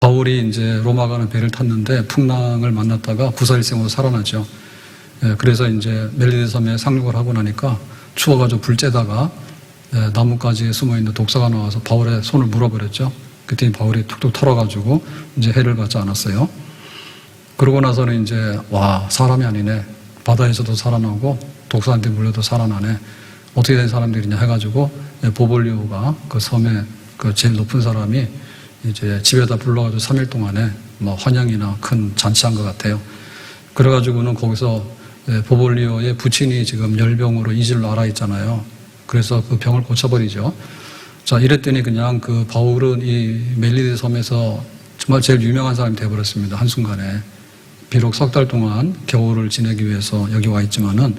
바울이 이제 로마 가는 배를 탔는데 풍랑을 만났다가 구사일생으로 살아나죠. 그래서 이제 멜리데 섬에 상륙을 하고 나니까 추워가지고 불 쬐다가 나뭇가지에 숨어있는 독사가 나와서 바울의 손을 물어버렸죠. 그때 바울이 툭툭 털어가지고 이제 해를 받지 않았어요. 그러고 나서는 이제 와, 사람이 아니네. 바다에서도 살아나고 독사한테 물려도 살아나네. 어떻게 된 사람들이냐 해가지고 보볼리오가 그 섬에 그 제일 높은 사람이 이제 집에다 불러가지고 3일 동안에 뭐 환영이나 큰 잔치한 것 같아요. 그래가지고는 거기서 보볼리오의 부친이 지금 열병으로 이질로 앓아 있잖아요. 그래서 그 병을 고쳐버리죠. 자, 이랬더니 그냥 그 바울은 이 멜리데 섬에서 정말 제일 유명한 사람이 되어버렸습니다. 한순간에. 비록 석 달 동안 겨울을 지내기 위해서 여기 와 있지만은,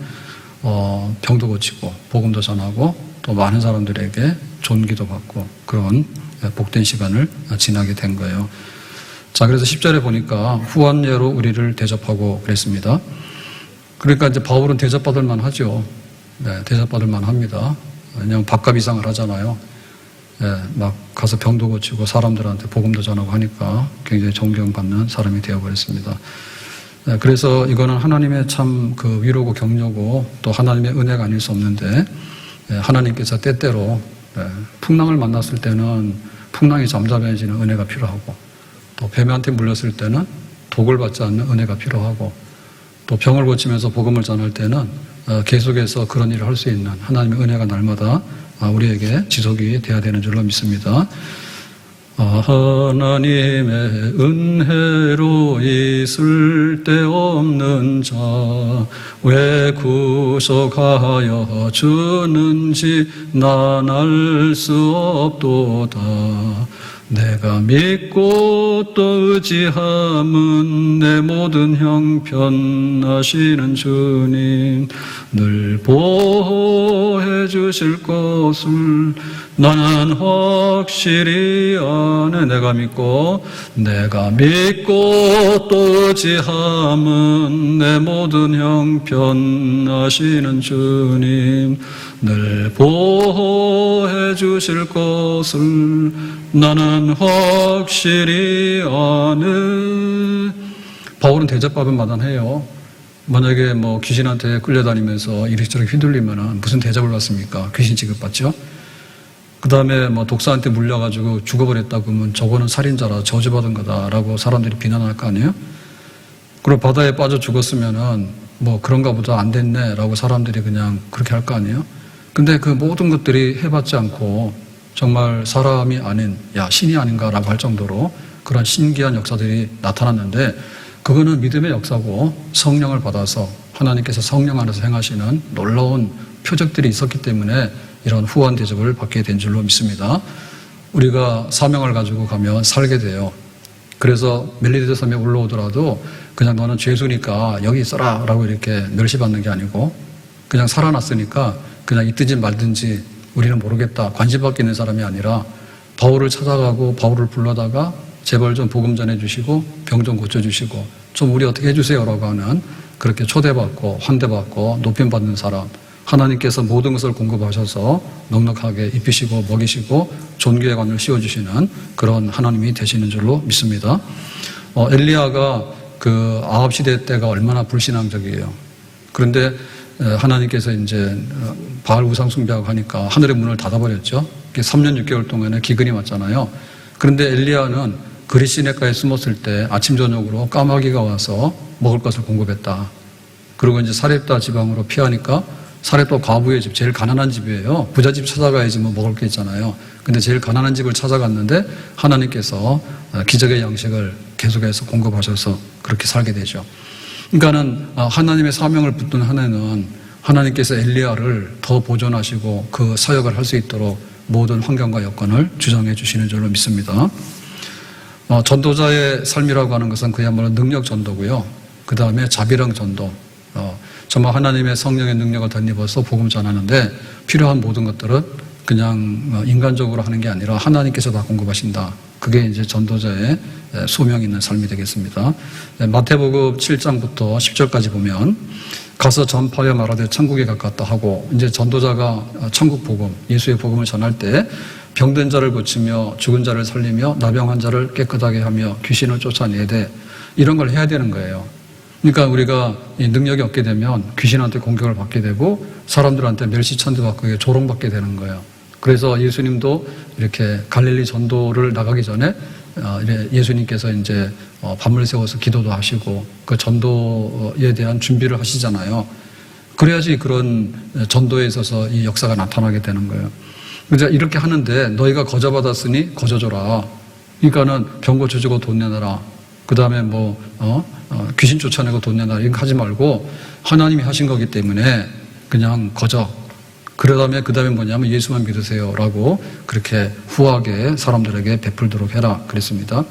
병도 고치고, 복음도 전하고, 또 많은 사람들에게 존귀도 받고, 그런 복된 시간을 지나게 된 거예요. 자, 그래서 10절에 보니까 후원예로 우리를 대접하고 그랬습니다. 그러니까 이제 바울은 대접받을 만 하죠. 네, 대접받을 만 합니다. 그냥 밥값 이상을 하잖아요. 네, 막 가서 병도 고치고 사람들한테 복음도 전하고 하니까 굉장히 존경받는 사람이 되어버렸습니다. 네, 그래서 이거는 하나님의 참 그 위로고 격려고 또 하나님의 은혜가 아닐 수 없는데, 네, 하나님께서 때때로 풍랑을 만났을 때는 풍랑이 잠잠해지는 은혜가 필요하고, 또 뱀한테 물렸을 때는 독을 받지 않는 은혜가 필요하고, 또 병을 고치면서 복음을 전할 때는 계속해서 그런 일을 할 수 있는 하나님의 은혜가 날마다 우리에게 지속이 돼야 되는 줄로 믿습니다. 하나님의 은혜로 있을 데 없는 자 왜 구속하여 주는지 난 알 수 없도다. 내가 믿고 또 의지함은 내 모든 형편 아시는 주님 늘 보호해 주실 것을 나는 확실히 아네. 내가 믿고 또 의지함은 내 모든 형편 아시는 주님 늘 보호해 주실 것을 나는 확실히 아네. 바울은 대접받을 만해요. 만약에 뭐 귀신한테 끌려다니면서 이리저리 휘둘리면 무슨 대접을 받습니까? 귀신 취급받죠? 그 다음에 뭐 독사한테 물려가지고 죽어버렸다고 하면 저거는 살인자라 저주받은 거다라고 사람들이 비난할 거 아니에요? 그리고 바다에 빠져 죽었으면은 뭐 그런가 보다 안 됐네라고 사람들이 그냥 그렇게 할 거 아니에요? 근데 그 모든 것들이 해봤지 않고 정말 사람이 아닌, 야, 신이 아닌가라고 할 정도로 그런 신기한 역사들이 나타났는데, 그거는 믿음의 역사고 성령을 받아서 하나님께서 성령 안에서 행하시는 놀라운 표적들이 있었기 때문에 이런 후원 대접을 받게 된 줄로 믿습니다. 우리가 사명을 가지고 가면 살게 돼요. 그래서 멜리데 섬에 올라오더라도 그냥 너는 죄수니까 여기 있어라 라고 이렇게 멸시받는 게 아니고, 그냥 살아났으니까 그냥 있든지 말든지 우리는 모르겠다, 관심밖에 있는 사람이 아니라 바울을 찾아가고 바울을 불러다가 제발 좀 복음 전해주시고 병 좀 고쳐주시고 좀 우리 어떻게 해주세요라고 하는, 그렇게 초대받고 환대받고 높임받는 사람, 하나님께서 모든 것을 공급하셔서 넉넉하게 입히시고 먹이시고 존귀의 관을 씌워주시는 그런 하나님이 되시는 줄로 믿습니다. 엘리야가 그 아합 시대 때가 얼마나 불신앙적이에요. 그런데 하나님께서 이제 바알 우상 숭배하고 하니까 하늘의 문을 닫아버렸죠. 3년 6개월 동안에 기근이 왔잖아요. 그런데 엘리야는 그리 시내가에 숨었을 때 아침 저녁으로 까마귀가 와서 먹을 것을 공급했다. 그리고 이제 사렙다 지방으로 피하니까 사렙다 과부의 집, 제일 가난한 집이에요. 부잣집 찾아가야지 뭐 먹을 게 있잖아요. 근데 제일 가난한 집을 찾아갔는데 하나님께서 기적의 양식을 계속해서 공급하셔서 그렇게 살게 되죠. 그러니까는 하나님의 사명을 붙든 한 해는 하나님께서 엘리야를 더 보존하시고 그 사역을 할 수 있도록 모든 환경과 여건을 주장해 주시는 줄로 믿습니다. 전도자의 삶이라고 하는 것은 그야말로 능력 전도고요. 그 다음에 자비령 전도. 정말 하나님의 성령의 능력을 덧입어서 복음 전하는데 필요한 모든 것들은 그냥 인간적으로 하는 게 아니라 하나님께서 다 공급하신다. 그게 이제 전도자의 소명 있는 삶이 되겠습니다. 마태복음 7장부터 10절까지 보면 가서 전파하여 말하되 천국에 가깝다 하고, 이제 전도자가 천국 복음, 예수의 복음을 전할 때 병든 자를 고치며 죽은 자를 살리며 나병 환자를 깨끗하게 하며 귀신을 쫓아내야 돼. 이런 걸 해야 되는 거예요. 그러니까 우리가 이 능력이 없게 되면 귀신한테 공격을 받게 되고 사람들한테 멸시천대받고 조롱받게 되는 거예요. 그래서 예수님도 이렇게 갈릴리 전도를 나가기 전에 예수님께서 이제 밤을 새워서 기도도 하시고 그 전도에 대한 준비를 하시잖아요. 그래야지 그런 전도에 있어서 이 역사가 나타나게 되는 거예요. 그래서 이렇게 하는데 너희가 거저받았으니 거저줘라. 그러니까는 병 고쳐주고 돈 내놔라. 그 다음에 귀신 쫓아내고 돈 내놔라. 이거 하지 말고 하나님이 하신 거기 때문에 그냥 거저. 그 다음에 뭐냐면 예수만 믿으세요라고 그렇게 후하게 사람들에게 베풀도록 해라 그랬습니다.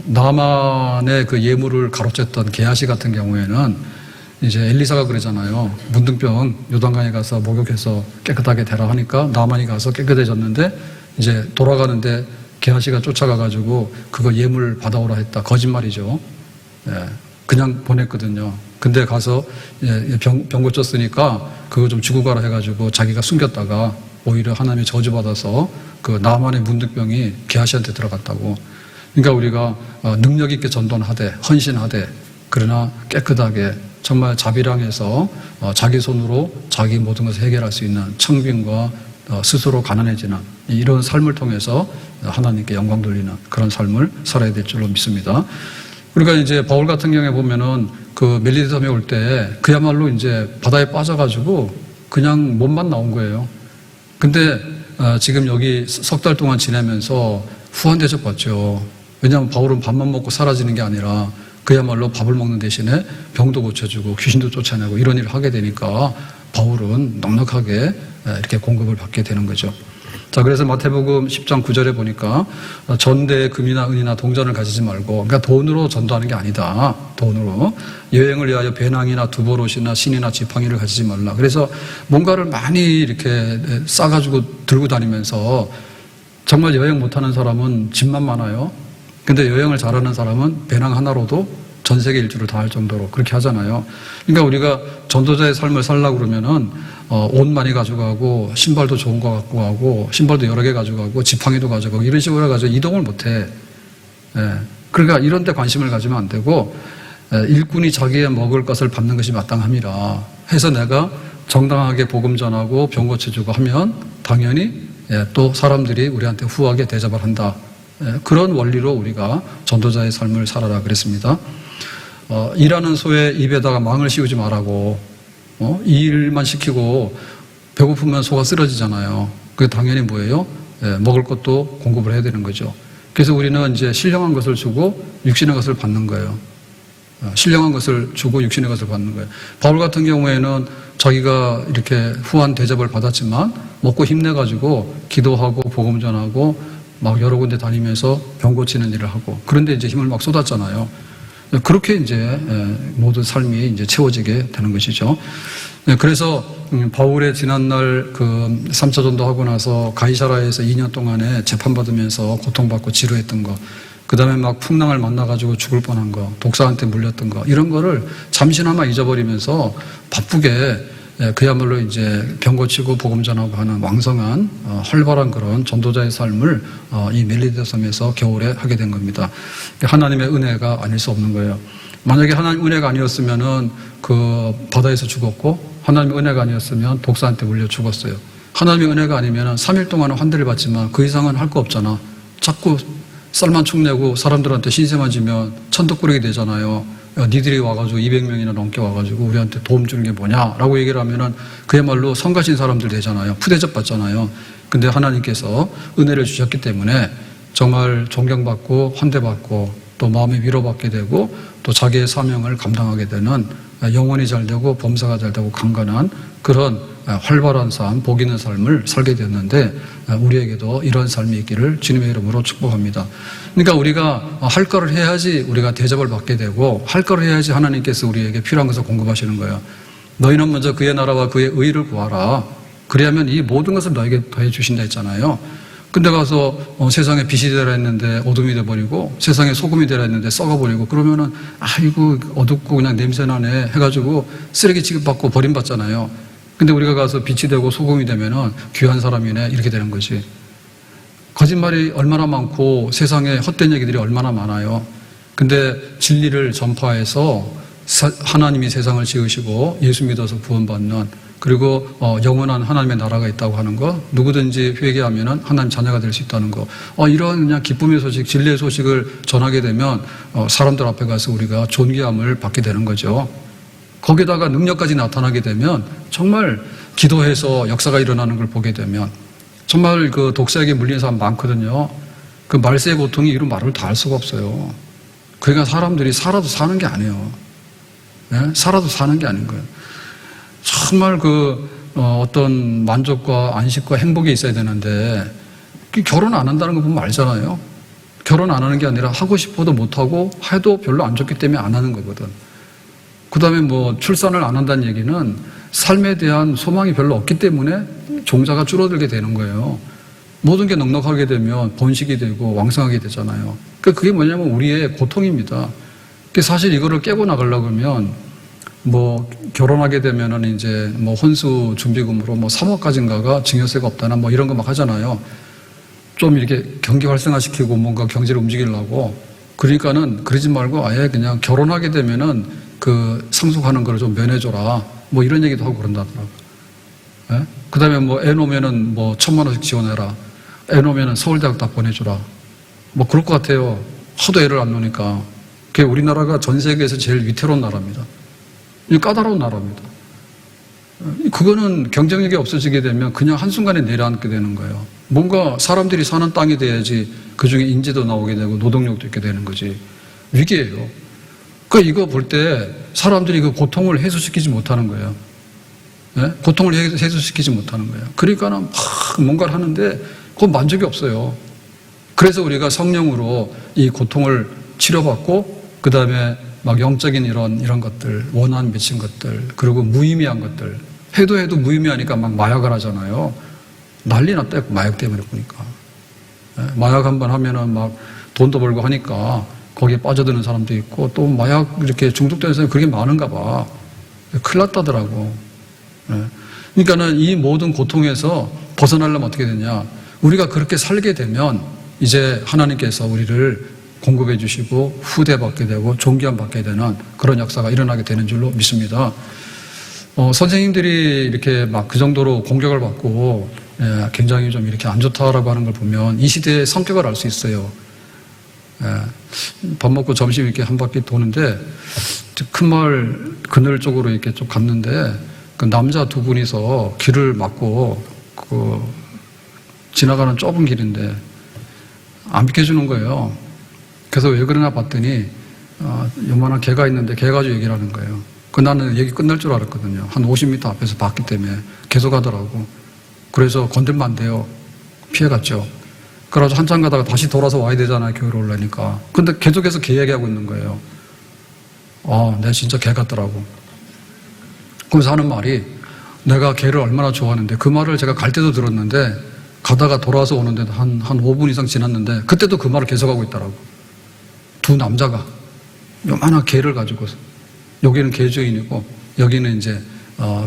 나만의 그 예물을 가로챘던 게하시 같은 경우에는 이제 엘리사가 그러잖아요. 문둥병 요단강에 가서 목욕해서 깨끗하게 되라 하니까 나만이 가서 깨끗해졌는데 이제 돌아가는데 게하시가 쫓아가가지고 그거 예물 받아오라 했다. 거짓말이죠. 그냥 보냈거든요. 근데 가서 병 고쳤으니까 그거 좀 주고 가라 해가지고 자기가 숨겼다가 오히려 하나님의 저주받아서 그 나만의 문둥병이 게하시한테 들어갔다고. 그러니까 우리가 능력 있게 전도하되 헌신하되 그러나 깨끗하게 정말 자비랑해서 자기 손으로 자기 모든 것을 해결할 수 있는 청빈과 스스로 가난해지는 이런 삶을 통해서 하나님께 영광 돌리는 그런 삶을 살아야 될 줄로 믿습니다. 그러니까 이제 바울 같은 경우에 보면은 그 멜리데 섬에 올 때 그야말로 이제 바다에 빠져가지고 그냥 몸만 나온 거예요. 근데 지금 여기 석 달 동안 지내면서 후한 대접 받죠. 왜냐하면 바울은 밥만 먹고 사라지는 게 아니라 그야말로 밥을 먹는 대신에 병도 고쳐주고 귀신도 쫓아내고 이런 일을 하게 되니까 바울은 넉넉하게 이렇게 공급을 받게 되는 거죠. 자, 그래서 마태복음 10장 9절에 보니까 전대에 금이나 은이나 동전을 가지지 말고, 그러니까 돈으로 전도하는 게 아니다. 돈으로. 여행을 위하여 배낭이나 두보롯이나 신이나 지팡이를 가지지 말라. 그래서 뭔가를 많이 이렇게 싸가지고 들고 다니면서 정말 여행 못하는 사람은 집만 많아요. 근데 여행을 잘하는 사람은 배낭 하나로도 전 세계 일주를 다 할 정도로 그렇게 하잖아요. 그러니까 우리가 전도자의 삶을 살려고 그러면은 옷 많이 가져가고 신발도 좋은 거 갖고 가고 신발도 여러 개 가져가고 지팡이도 가져가고 이런 식으로 해가지고 이동을 못해. 그러니까 이런 데 관심을 가지면 안 되고 일꾼이 자기의 먹을 것을 받는 것이 마땅함이라 해서 내가 정당하게 복음 전하고 병 고쳐주고 하면 당연히 또 사람들이 우리한테 후하게 대접을 한다. 그런 원리로 우리가 전도자의 삶을 살아라 그랬습니다. 일하는 소의 입에다가 망을 씌우지 말라고. 이 일만 시키고 배고프면 소가 쓰러지잖아요. 그게 당연히 뭐예요? 먹을 것도 공급을 해야 되는 거죠. 그래서 우리는 이제 신령한 것을 주고 육신의 것을 받는 거예요. 신령한 것을 주고 육신의 것을 받는 거예요. 바울 같은 경우에는 자기가 이렇게 후한 대접을 받았지만 먹고 힘내가지고 기도하고 복음 전하고 막 여러 군데 다니면서 병 고치는 일을 하고 그런데 이제 힘을 막 쏟았잖아요. 그렇게 이제 모든 삶이 이제 채워지게 되는 것이죠. 그래서 바울의 지난날 그 3차 전도하고 나서 가이사라에서 2년 동안에 재판받으면서 고통받고 지루했던 거, 그 다음에 막 풍랑을 만나가지고 죽을 뻔한 거, 독사한테 물렸던 거, 이런 거를 잠시나마 잊어버리면서 바쁘게 그야말로 이제 병 고치고 복음 전하고 하는 왕성한 활발한 그런 전도자의 삶을 이 멜리데 섬에서 겨울에 하게 된 겁니다. 하나님의 은혜가 아닐 수 없는 거예요. 만약에 하나님 은혜가 아니었으면은 그 바다에서 죽었고 하나님의 은혜가 아니었으면 독사한테 물려 죽었어요. 하나님의 은혜가 아니면은 3일 동안은 환대를 받지만 그 이상은 할 거 없잖아. 자꾸 쌀만 축내고 사람들한테 신세만 지면 천덕꾸러기 되잖아요. 니들이 와가지고 200명이나 넘게 와가지고 우리한테 도움 주는 게 뭐냐라고 얘기를 하면은 그야말로 성가신 사람들 되잖아요. 푸대접 받잖아요. 근데 하나님께서 은혜를 주셨기 때문에 정말 존경받고 환대받고 또 마음이 위로받게 되고 또 자기의 사명을 감당하게 되는 영혼이 잘 되고 범사가 잘 되고 강건한 그런 활발한 삶, 복 있는 삶을 살게 됐는데 우리에게도 이런 삶이 있기를 주님의 이름으로 축복합니다. 그러니까 우리가 할 거를 해야지 우리가 대접을 받게 되고 할 거를 해야지 하나님께서 우리에게 필요한 것을 공급하시는 거예요. 너희는 먼저 그의 나라와 그의 의를 구하라. 그래야면 이 모든 것을 너에게 더해 주신다 했잖아요. 근데 가서 세상에 빛이 되라 했는데 어둠이 돼버리고 세상에 소금이 되라 했는데 썩어버리고 그러면은 아이고 어둡고 그냥 냄새나네 해가지고 쓰레기 취급받고 버림받잖아요. 근데 우리가 가서 빛이 되고 소금이 되면은 귀한 사람이네 이렇게 되는 거지. 거짓말이 얼마나 많고 세상에 헛된 얘기들이 얼마나 많아요. 근데 진리를 전파해서 하나님이 세상을 지으시고 예수 믿어서 구원받는, 그리고 영원한 하나님의 나라가 있다고 하는 거, 누구든지 회개하면은 하나님 자녀가 될 수 있다는 거, 이런 그냥 기쁨의 소식, 진리의 소식을 전하게 되면 사람들 앞에 가서 우리가 존귀함을 받게 되는 거죠. 거기다가 능력까지 나타나게 되면 정말 기도해서 역사가 일어나는 걸 보게 되면 정말 그 독사에게 물린 사람 많거든요. 그 말세의 고통이 이런 말을 다 할 수가 없어요. 그러니까 사람들이 살아도 사는 게 아니에요. 네? 살아도 사는 게 아닌 거예요. 정말 어떤 만족과 안식과 행복이 있어야 되는데, 결혼 안 한다는 거 보면 알잖아요. 결혼 안 하는 게 아니라 하고 싶어도 못하고 해도 별로 안 좋기 때문에 안 하는 거거든. 그 다음에 출산을 안 한다는 얘기는 삶에 대한 소망이 별로 없기 때문에 종자가 줄어들게 되는 거예요. 모든 게 넉넉하게 되면 번식이 되고 왕성하게 되잖아요. 그게 뭐냐면 우리의 고통입니다. 사실 이거를 깨고 나가려고 하면 결혼하게 되면은 이제 혼수 준비금으로 3억까지인가가 증여세가 없다나 이런 거 막 하잖아요. 좀 이렇게 경기 활성화시키고 뭔가 경제를 움직이려고. 그러니까는 그러지 말고 아예 그냥 결혼하게 되면은 그 상속하는 거를 좀 면해줘라. 이런 얘기도 하고 그런다더라고요. 예? 그 다음에 애 놓으면은 1,000만 원씩 지원해라. 애 놓으면은 서울대학 다 보내주라. 그럴 것 같아요. 하도 애를 안 놓으니까. 그게 우리나라가 전 세계에서 제일 위태로운 나라입니다. 까다로운 나라입니다. 그거는 경쟁력이 없어지게 되면 그냥 한순간에 내려앉게 되는 거예요. 뭔가 사람들이 사는 땅이 돼야지 그 중에 인재도 나오게 되고 노동력도 있게 되는 거지. 위기예요. 이거 볼 때 사람들이 그 고통을 해소시키지 못하는 거예요. 네? 고통을 해소시키지 못하는 거예요. 그러니까는 막 뭔가를 하는데 그건 만족이 없어요. 그래서 우리가 성령으로 이 고통을 치료받고, 그 다음에 영적인 이런 것들, 원한 맺힌 것들, 그리고 무의미한 것들, 해도 무의미하니까 마약을 하잖아요. 난리 났다, 마약 때문에 보니까. 마약 한번 하면은 돈도 벌고 하니까 거기에 빠져드는 사람도 있고, 또 마약 이렇게 중독된 사람이 그렇게 많은가 봐. 큰일 났다더라고. 그러니까는 이 모든 고통에서 벗어나려면 어떻게 되냐. 우리가 그렇게 살게 되면 이제 하나님께서 우리를 공급해 주시고 후대받게 되고 존귀함 받게 되는 그런 역사가 일어나게 되는 줄로 믿습니다. 선생님들이 이렇게 그 정도로 공격을 받고 굉장히 좀 이렇게 안 좋다라고 하는 걸 보면 이 시대의 성격을 알 수 있어요. 밥 먹고 점심 이렇게 한 바퀴 도는데 큰 마을 그늘 쪽으로 이렇게 좀 갔는데 그 남자 두 분이서 길을 막고 지나가는 좁은 길인데 안 비켜주는 거예요. 그래서 왜 그러나 봤더니 요만한 개가 있는데 개 가지고 얘기를 하는 거예요. 나는 얘기 끝날 줄 알았거든요. 한 50m 앞에서 봤기 때문에 계속 하더라고. 그래서 건들면 안 돼요. 피해갔죠. 그래서 한참 가다가 다시 돌아서 와야 되잖아요. 교회로 오려니까. 근데 계속해서 개 얘기하고 있는 거예요. 내가 진짜 개 같더라고. 그러면서 하는 말이, 내가 개를 얼마나 좋아하는데, 그 말을 제가 갈 때도 들었는데 가다가 돌아서 오는데도 한 5분 이상 지났는데 그때도 그 말을 계속하고 있더라고. 두 남자가 요만한 개를 가지고서, 여기는 개주인이고 여기는 이제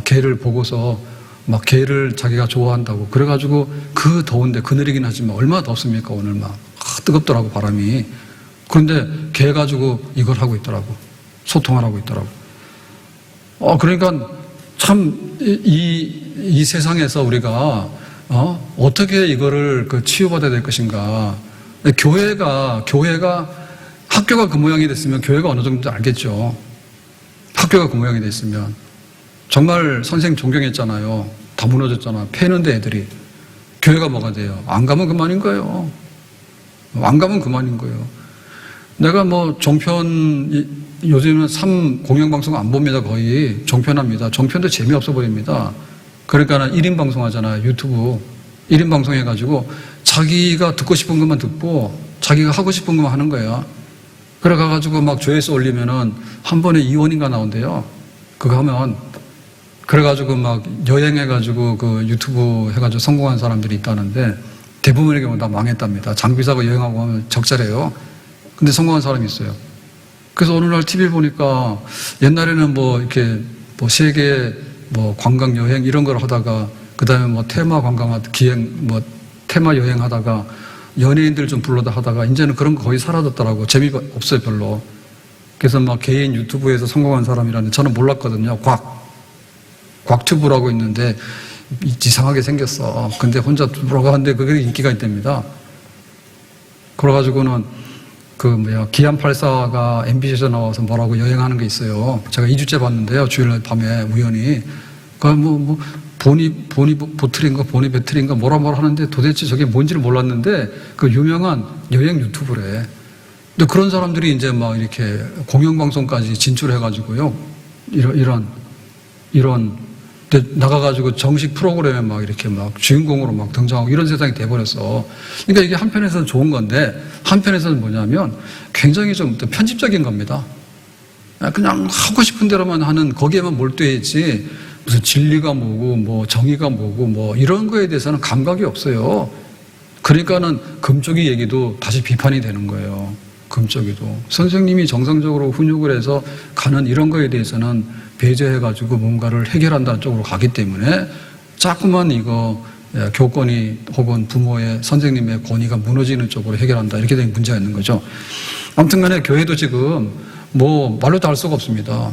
개를 보고서 개를 자기가 좋아한다고 그래가지고 그 더운데, 그늘이긴 하지만 얼마나 덥습니까 오늘 뜨겁더라고 바람이. 그런데 개 가지고 이걸 하고 있더라고. 소통을 하고 있더라고. 그러니까 참 이 세상에서 우리가 어떻게 이거를 치유받아야 될 것인가. 교회가 학교가 그 모양이 됐으면 교회가 어느 정도 알겠죠. 학교가 그 모양이 됐으면. 정말 선생님 존경했잖아요. 다 무너졌잖아. 패는데 애들이. 교회가 뭐가 돼요? 안 가면 그만인 거예요. 안 가면 그만인 거예요. 내가 종편, 요즘은 공영방송 안 봅니다. 거의 종편합니다. 종편도 재미없어 보입니다. 그러니까 1인 방송 하잖아요. 유튜브 1인 방송 해가지고 자기가 듣고 싶은 것만 듣고 자기가 하고 싶은 것만 하는 거야. 그래 가가지고 조회수 올리면은 한 번에 2원인가 나온대요. 그거 하면. 그래가지고 여행해가지고 그 유튜브 해가지고 성공한 사람들이 있다는데 대부분의 경우 다 망했답니다. 장비 사고 여행하고 하면 적자래요. 근데 성공한 사람이 있어요. 그래서 어느 날 TV 보니까 옛날에는 이렇게 세계 뭐 관광 여행 이런 걸 하다가 그다음에 뭐 테마 관광 기행 뭐 테마 여행 하다가 연예인들 좀 불러다 하다가 이제는 그런 거 거의 사라졌더라고. 재미가 없어요, 별로. 그래서 막 개인 유튜브에서 성공한 사람이라는데 저는 몰랐거든요. 곽튜브라고 있는데 이상하게 생겼어. 근데 혼자 돌아가는데 그게 인기가 있답니다. 그래가지고는 기안 84가 MBC에서 나와서 뭐라고 여행하는 게 있어요. 제가 2주째 봤는데요. 주일날 밤에 우연히. 보니 보틀인가 보니 배틀인가 뭐라 하는데 도대체 저게 뭔지를 몰랐는데 그 유명한 여행 유튜브래. 근데 그런 사람들이 이제 막 이렇게 공영방송까지 진출해가지고요. 이런 나가가지고 정식 프로그램에 막 이렇게 막 주인공으로 막 등장하고 이런 세상이 돼버렸어. 그러니까 이게 한편에서는 좋은 건데 한편에서는 뭐냐면 굉장히 좀 편집적인 겁니다. 그냥 하고 싶은 대로만 하는 거기에만 몰두해야지 무슨 진리가 뭐고 뭐 정의가 뭐고 뭐 이런 거에 대해서는 감각이 없어요. 그러니까는 금쪽이 얘기도 다시 비판이 되는 거예요. 금쪽이도. 선생님이 정상적으로 훈육을 해서 가는 이런 거에 대해서는 배제해가지고 뭔가를 해결한다는 쪽으로 가기 때문에 자꾸만 이거 교권이 혹은 부모의 선생님의 권위가 무너지는 쪽으로 해결한다 이렇게 된 문제가 있는 거죠. 아무튼 간에 교회도 지금 뭐 말로 다 할 수가 없습니다.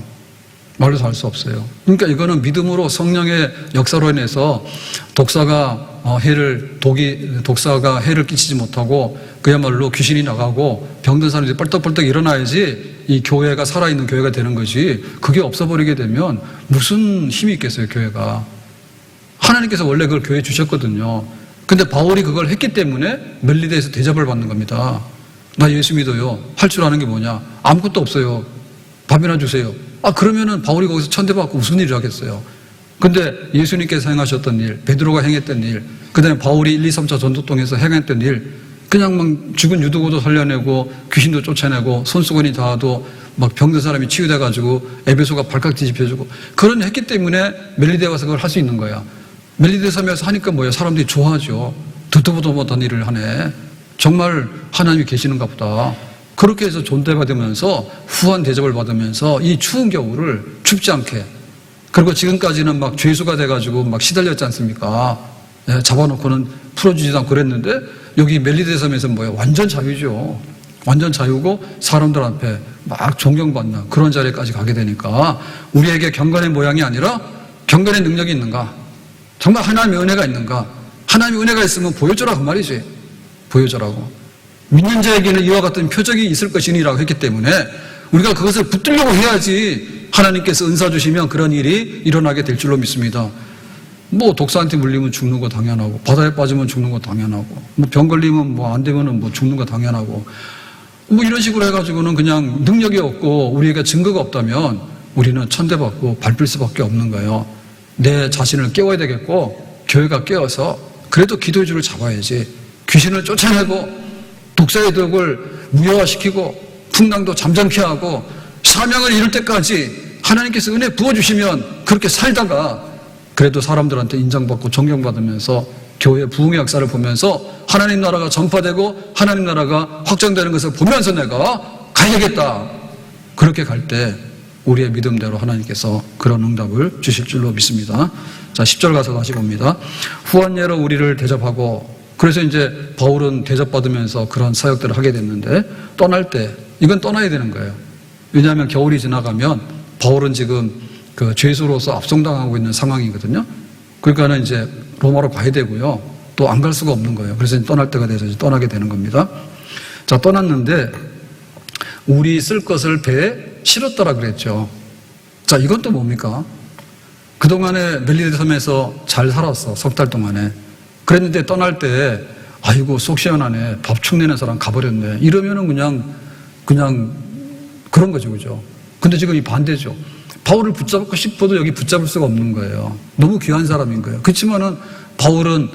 말로 다 할 수 없어요. 그러니까 이거는 믿음으로 성령의 역사로 인해서 독사가 해를 끼치지 못하고 그야말로 귀신이 나가고 병든 사람들이 뻘떡뻘떡 일어나야지 이 교회가 살아있는 교회가 되는 거지. 그게 없어버리게 되면 무슨 힘이 있겠어요, 교회가. 하나님께서 원래 그걸 교회에 주셨거든요. 근데 바울이 그걸 했기 때문에 멜리데에서 대접을 받는 겁니다. 나 예수 믿어요. 할 줄 아는 게 뭐냐? 아무것도 없어요. 밥이나 주세요. 그러면은 바울이 거기서 천대받고 무슨 일을 하겠어요? 근데 예수님께서 행하셨던 일, 베드로가 행했던 일, 그 다음에 바울이 1, 2, 3차 전도동에서 행했던 일, 그냥 막 죽은 유두고도 살려내고 귀신도 쫓아내고 손수건이 닿아도 막 병든 사람이 치유돼가지고 에베소가 발칵 뒤집혀주고 그런 일 했기 때문에 멜리데 와서 그걸 할 수 있는 거야. 멜리데 섬에서 하니까 뭐야? 사람들이 좋아하죠. 듣도 보도 못한 일을 하네. 정말 하나님이 계시는가 보다. 그렇게 해서 존대받으면서 후한 대접을 받으면서 이 추운 겨울을 춥지 않게 그리고 지금까지는 막 죄수가 돼가지고 막 시달렸지 않습니까? 잡아놓고는 풀어주지도 않고 그랬는데 여기 멜리데 섬에서 뭐예요? 완전 자유죠. 완전 자유고 사람들 앞에 막 존경받는 그런 자리까지 가게 되니까 우리에게 경건의 모양이 아니라 경건의 능력이 있는가? 정말 하나님의 은혜가 있는가? 하나님의 은혜가 있으면 보여줘라 그 말이지. 보여줘라고. 믿는 자에게는 이와 같은 표적이 있을 것이니라고 했기 때문에 우리가 그것을 붙들려고 해야지 하나님께서 은사 주시면 그런 일이 일어나게 될 줄로 믿습니다. 뭐 독사한테 물리면 죽는 거 당연하고 바다에 빠지면 죽는 거 당연하고 뭐 병 걸리면 뭐 안 되면은 뭐 죽는 거 당연하고 뭐 이런 식으로 해가지고는 그냥 능력이 없고 우리에게 증거가 없다면 우리는 천대받고 밟힐 수밖에 없는 거예요. 내 자신을 깨워야 되겠고 교회가 깨워서 그래도 기도의 줄을 잡아야지. 귀신을 쫓아내고 독사의 덕을 무효화시키고 풍랑도 잠잠케 하고 사명을 이룰 때까지 하나님께서 은혜 부어주시면 그렇게 살다가 그래도 사람들한테 인정받고 존경받으면서 교회 부흥의 역사를 보면서 하나님 나라가 전파되고 하나님 나라가 확장되는 것을 보면서 내가 가야겠다. 그렇게 갈 때 우리의 믿음대로 하나님께서 그런 응답을 주실 줄로 믿습니다. 자, 10절 가서 다시 봅니다. 후한 예로 우리를 대접하고 그래서 이제 바울은 대접받으면서 그런 사역들을 하게 됐는데 떠날 때 이건 떠나야 되는 거예요. 왜냐하면 겨울이 지나가면 바울은 지금 그 죄수로서 압송당하고 있는 상황이거든요. 그러니까는 이제 로마로 가야 되고요. 또 안 갈 수가 없는 거예요. 그래서 떠날 때가 돼서 이제 떠나게 되는 겁니다. 자, 떠났는데 우리 쓸 것을 배에 실었더라 그랬죠. 자, 이건 또 뭡니까? 그동안에 멜리데 섬에서 잘 살았어. 석 달 동안에. 그랬는데 떠날 때 아이고 속 시원하네. 밥 축내는 사람 가버렸네. 이러면은 그냥 그런 거죠. 그죠? 근데 지금 이 반대죠. 바울을 붙잡고 싶어도 여기 붙잡을 수가 없는 거예요. 너무 귀한 사람인 거예요. 그렇지만은 바울은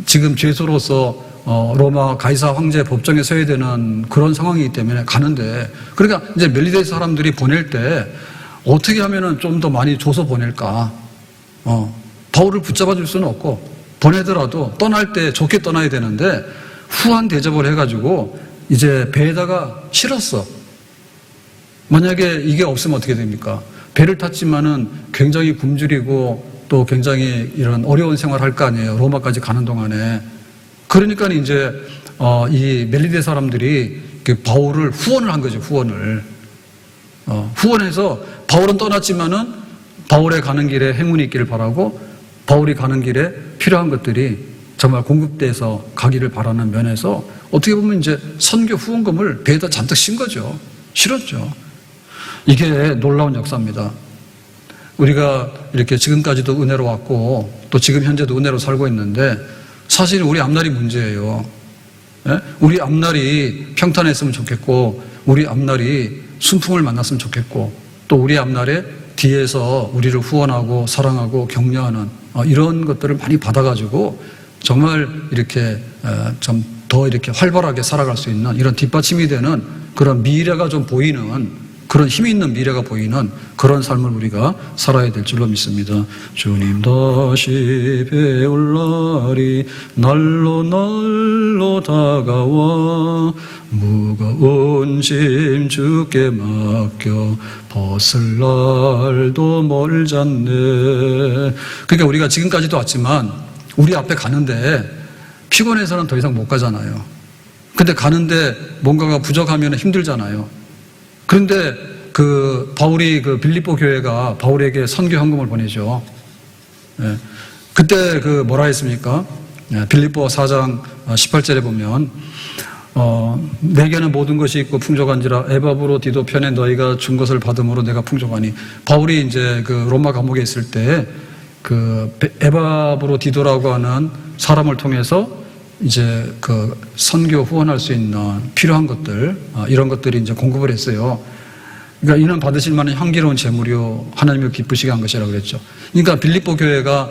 지금 죄수로서 로마 가이사 황제 법정에 서야 되는 그런 상황이기 때문에 가는데 그러니까 이제 멜리데 사람들이 보낼 때 어떻게 하면은 좀 더 많이 줘서 보낼까? 바울을 붙잡아 줄 수는 없고 보내더라도 떠날 때 좋게 떠나야 되는데 후한 대접을 해가지고 이제 배에다가 실었어. 만약에 이게 없으면 어떻게 됩니까? 배를 탔지만은 굉장히 굶주리고 또 굉장히 이런 어려운 생활을 할 거 아니에요. 로마까지 가는 동안에. 그러니까 이제 이 멜리데 사람들이 그 바울을 후원을 한 거죠. 후원해서 바울은 떠났지만은 바울의 가는 길에 행운이 있기를 바라고 바울이 가는 길에 필요한 것들이 정말 공급돼서 가기를 바라는 면에서 어떻게 보면 이제 선교 후원금을 배에다 잔뜩 신 거죠. 실었죠. 이게 놀라운 역사입니다. 우리가 이렇게 지금까지도 은혜로 왔고 또 지금 현재도 은혜로 살고 있는데 사실 우리 앞날이 문제예요. 우리 앞날이 평탄했으면 좋겠고 우리 앞날이 순풍을 만났으면 좋겠고 또 우리 앞날에 뒤에서 우리를 후원하고 사랑하고 격려하는 이런 것들을 많이 받아가지고 정말 이렇게 좀 더 이렇게 활발하게 살아갈 수 있는 이런 뒷받침이 되는 그런 미래가 좀 보이는 그런 힘이 있는 미래가 보이는 그런 삶을 우리가 살아야 될 줄로 믿습니다. 주님 다시 배울 날이 날로 다가와 무거운 짐 주께 맡겨 벗을 날도 멀잖네. 그러니까 우리가 지금까지도 왔지만 우리 앞에 가는데 피곤해서는 더 이상 못 가잖아요. 근데 가는데 뭔가가 부족하면 힘들잖아요. 그런데 바울이 빌립보 교회가 바울에게 선교 헌금을 보내죠. 그때 뭐라 했습니까? 빌립보 4장 18절에 보면 내게는 모든 것이 있고 풍족한지라 에바브로 디도 편에 너희가 준 것을 받음으로 내가 풍족하니. 바울이 이제 로마 감옥에 있을 때 에바브로 디도라고 하는 사람을 통해서 이제 선교 후원할 수 있는 필요한 것들 이런 것들이 이제 공급을 했어요. 그러니까 이는 받으실 만한 향기로운 제물이요 하나님을 기쁘시게 한 것이라고 그랬죠. 그러니까 빌립보 교회가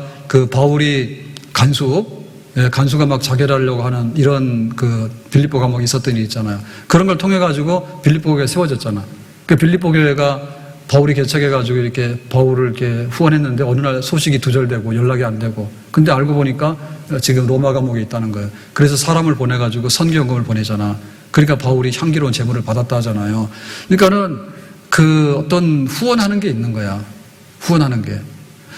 바울이 간수가 막 자결하려고 하는 이런 빌립보 감옥에 있었던 일이 있잖아요. 그런 걸 통해 가지고 빌립보 교회가 세워졌잖아. 그 빌립보 교회가 바울이 개척해 가지고 이렇게 바울을 이렇게 후원했는데 어느 날 소식이 두절되고 연락이 안 되고 근데 알고 보니까 지금 로마 감옥에 있다는 거예요. 그래서 사람을 보내 가지고 선교연금을 보내잖아. 그러니까 바울이 향기로운 제물을 받았다 하잖아요. 그러니까는 어떤 후원하는 게 있는 거야. 후원하는 게.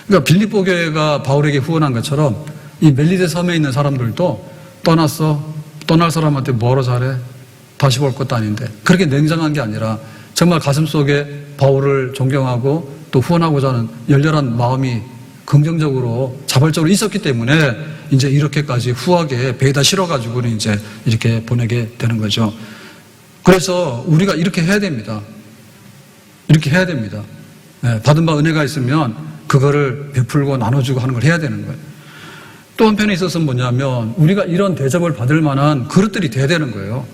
그러니까 빌립보 교회가 바울에게 후원한 것처럼 이 멜리데 섬에 있는 사람들도 떠날 사람한테 뭐로 잘해? 다시 볼 것도 아닌데. 그렇게 냉정한 게 아니라 정말 가슴 속에 바울을 존경하고 또 후원하고자 하는 열렬한 마음이 긍정적으로 자발적으로 있었기 때문에 이제 이렇게까지 후하게 배에다 실어가지고는 이제 이렇게 보내게 되는 거죠. 그래서 우리가 이렇게 해야 됩니다. 이렇게 해야 됩니다. 받은 바 은혜가 있으면 그거를 베풀고 나눠주고 하는 걸 해야 되는 거예요. 또 한편에 있어서는 뭐냐면 우리가 이런 대접을 받을 만한 그릇들이 돼야 되는 거예요.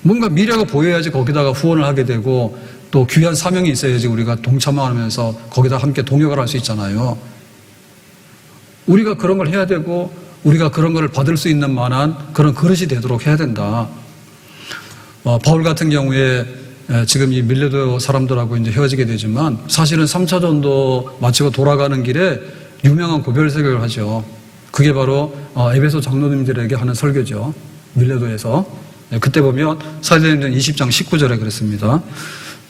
뭔가 미래가 보여야지 거기다가 후원을 하게 되고 또 귀한 사명이 있어야지 우리가 동참하면서 거기다 함께 동역을 할 수 있잖아요. 우리가 그런 걸 해야 되고 우리가 그런 걸 받을 수 있는 만한 그런 그릇이 되도록 해야 된다. 바울 같은 경우에 지금 이 밀레도 사람들하고 이제 헤어지게 되지만 사실은 3차 전도 마치고 돌아가는 길에 유명한 고별 설교를 하죠. 그게 바로 에베소 장로님들에게 하는 설교죠. 밀레도에서. 그때 보면 사도행전 20장 19절에 그랬습니다.